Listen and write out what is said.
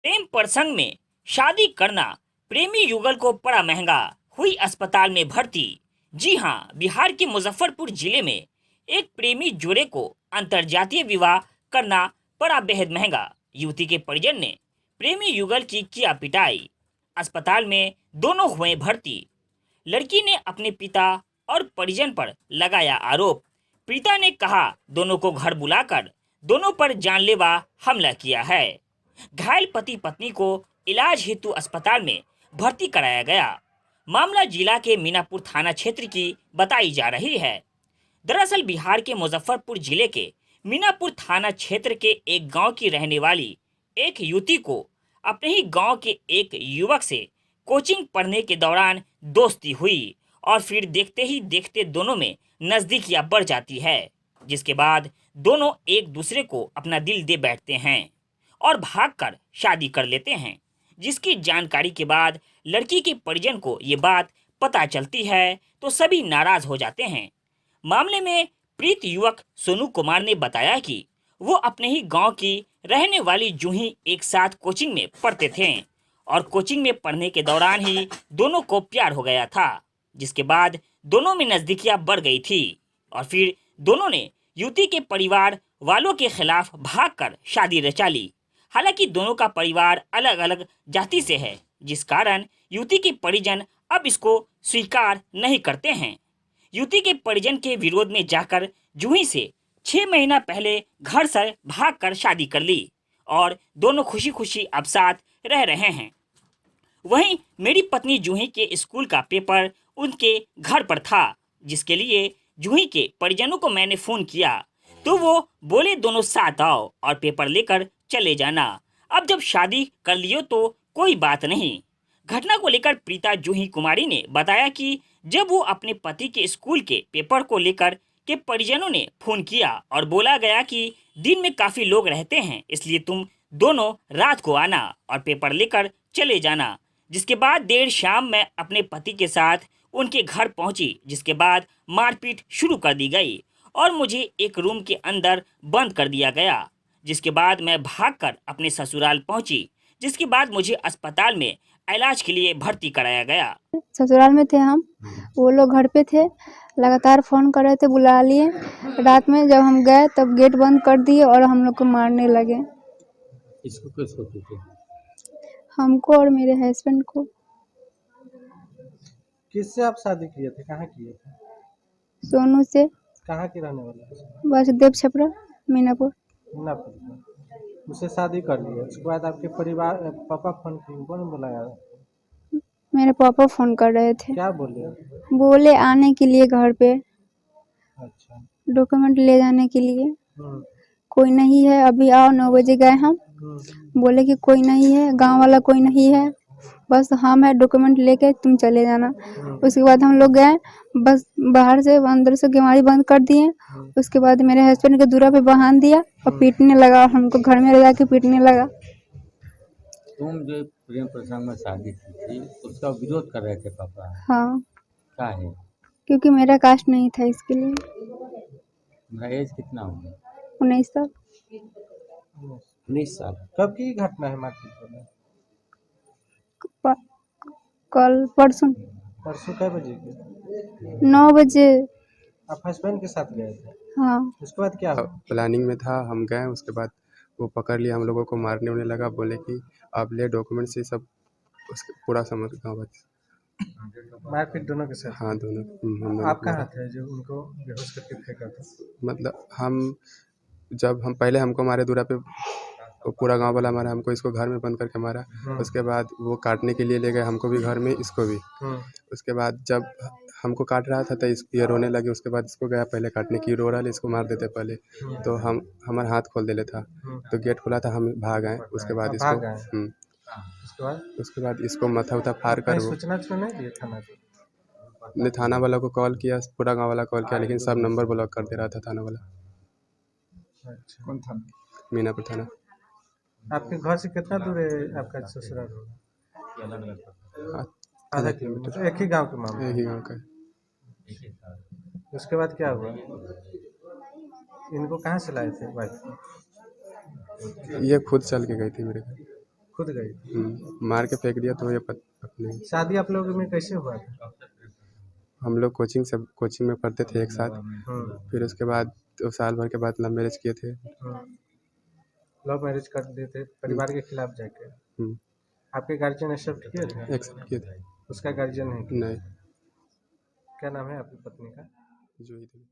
प्रेम प्रसंग में शादी करना प्रेमी युगल को पड़ा महंगा, हुई अस्पताल में भर्ती। जी हाँ, बिहार के मुजफ्फरपुर जिले में एक प्रेमी जोड़े को अंतरजातीय विवाह करना पड़ा बेहद महंगा। युवती के परिजन ने प्रेमी युगल की किया पिटाई। अस्पताल में दोनों हुए भर्ती। लड़की ने अपने पिता और परिजन पर लगाया आरोप। पिता ने कहा दोनों को घर बुलाकर दोनों पर जानलेवा हमला किया है। घायल पति पत्नी को इलाज हेतु अस्पताल में भर्ती कराया गया। मामला जिला के मीनापुर थाना क्षेत्र की बताई जा रही है। दरअसल बिहार के मुजफ्फरपुर जिले के मीनापुर थाना क्षेत्र के एक गांव की रहने वाली एक युवती को अपने ही गांव के एक युवक से कोचिंग पढ़ने के दौरान दोस्ती हुई और फिर देखते ही देखते दोनों में नजदीकियां बढ़ जाती है, जिसके बाद दोनों एक दूसरे को अपना दिल दे बैठते हैं और भागकर शादी कर लेते हैं। जिसकी जानकारी के बाद लड़की के परिजन को ये बात पता चलती है तो सभी नाराज हो जाते हैं। मामले में पीड़ित युवक सोनू कुमार ने बताया कि वो अपने ही गांव की रहने वाली जूही एक साथ कोचिंग में पढ़ते थे और कोचिंग में पढ़ने के दौरान ही दोनों को प्यार हो गया था, जिसके बाद दोनों में नजदीकियां बढ़ गई थी और फिर दोनों ने युवती के परिवार वालों के खिलाफ भागकर शादी रचा ली। हालांकि दोनों का परिवार अलग अलग जाति से है, जिस कारण युवती के परिजन अब इसको स्वीकार नहीं करते हैं। युवती के परिजन के विरोध में जाकर जूही से 6 महीना पहले घर से भागकर शादी कर ली और दोनों खुशी खुशी अब साथ रह रहे हैं। वहीं मेरी पत्नी जूही के स्कूल का पेपर उनके घर पर था, जिसके लिए जूही के परिजनों को मैंने फोन किया तो वो बोले दोनों साथ आओ और पेपर लेकर चले जाना। अब जब शादी कर लियो तो कोई बात नहीं। घटना को लेकर प्रीता जूही कुमारी ने बताया कि जब वो अपने पति के स्कूल के पेपर को लेकर के परिजनों ने फोन किया और बोला गया कि दिन में काफी लोग रहते हैं, इसलिए तुम दोनों रात को आना और पेपर लेकर चले जाना। जिसके बाद देर शाम मैं अपने पति के साथ उनके घर पहुंची, जिसके बाद मारपीट शुरू कर दी गई और मुझे एक रूम के अंदर बंद कर दिया गया। जिसके बाद मैं भागकर अपने ससुराल पहुंची, जिसके बाद मुझे अस्पताल में इलाज के लिए भर्ती कराया गया। ससुराल में थे हम, वो लोग घर पे थे, लगातार फोन कर रहे थे, बुला लिए। रात में जब हम गए तब गेट बंद कर दिए और हम लोग को मारने लगे। इसको किसको पीटे? हमको और मेरे हस्बैंड को। किससे आप शादी किए थे, कहाँ किए थे? सोनू से। कहाँ के रहने वाले हैं? वासुदेव छपरा, मीनापुर। मीनापुर से। उससे शादी कर लिया, उसके बाद आपके परिवार पापा फोन किए, कौन बुलाया? मेरे पापा फोन कर रहे थे, क्या बोले? बोले आने के लिए घर पे, अच्छा। डॉक्यूमेंट ले जाने के लिए। हम्म, कोई नहीं है, अभी आओ। 9 बजे गए हम, बोले कि कोई नहीं है, गांव वाला कोई नहीं है, बस हम है, डॉक्यूमेंट लेके तुम चले जाना। उसके बाद हम लोग गए, बस बाहर से अंदर से केवाड़ी बंद कर दिए। उसके बाद मेरे हस्बैंड के दूरा पे बांध दिया और पीटने लगा, हमको घर में ले जाके पीटने लगा। तुम जो प्रेम प्रसंग में शादी की थी उसका विरोध कर रहे थे पापा? हाँ, क्या है? क्योंकि मेरा कास्ट नहीं था, इसके लिए। तुम्हारा एज कितना होगा? 19 साल। 19 साल। कब की घटना है मारपीट में? कल परसों परसों कै बजे की? 9 बजे। आप हस्बैंड के साथ गए थे? हाँ। उसके बाद क्या हुआ? प्लानिंग में था, हम गए, उसके बाद वो पकड़ लिया, हम लोगों को मारने उड़ने लगा। बोले कि आप ले डॉक्यूमेंट से सब, उसके पूरा समझ गाँव। मारपीट दोनों के साथ? हाँ, दोनों। हम लोग आप कहाँ थे जो उनको बेहोश करके फेंका था? मतलब हम पहले हमको मारे दूरा पे, वो पूरा गांव वाला मारा हमको, इसको घर में बंद करके मारा। उसके बाद वो काटने के लिए ले गए हमको भी घर में, इसको भी। उसके बाद जब हमको काट रहा था तो ये रोने लगे। उसके बाद इसको गया पहले काटने की, रो रहा, इसको मार देते पहले। तो हमारा हाथ खोल देले था, तो गेट खुला था, हम भाग आए। उसके बाद इसको उसके बाद इसको माथा उथा फाड़ कर सूचना नहीं दिया थाना को? थाना वाला को कॉल किया, पूरा गाँव वाला कॉल किया, लेकिन सब नंबर ब्लॉक कर दे रहा था थाना वाला। अच्छा। कौन थाना? मीनापुर थाना। आपके घर से कितना दूर है आपका ससुराल? आधा किलोमीटर। एक ही गांव के मामले? एक ही गाँव का। उसके बाद क्या हुआ? इनको कहाँ से लाए थे वाइफ? ये खुद चल के गई थी मेरे घर। खुद गई थी। मार के फेंक दिया तो ये अपने शादी आप लोगों में कैसे हुआ था? हम लोग कोचिंग में पढ़ते थे एक साथ। फिर उसके बाद तो साल भर के बाद लव मैरिज किए थे। लव मैरिज कर दिए थे परिवार के खिलाफ जाके। हम्म, आपके गार्जियन एक्सेप्ट किए थे? एक्सेप्ट किए थे। उसका गार्जियन नहीं किया। नहीं, क्या नाम है आपकी पत्नी का? जूही थी।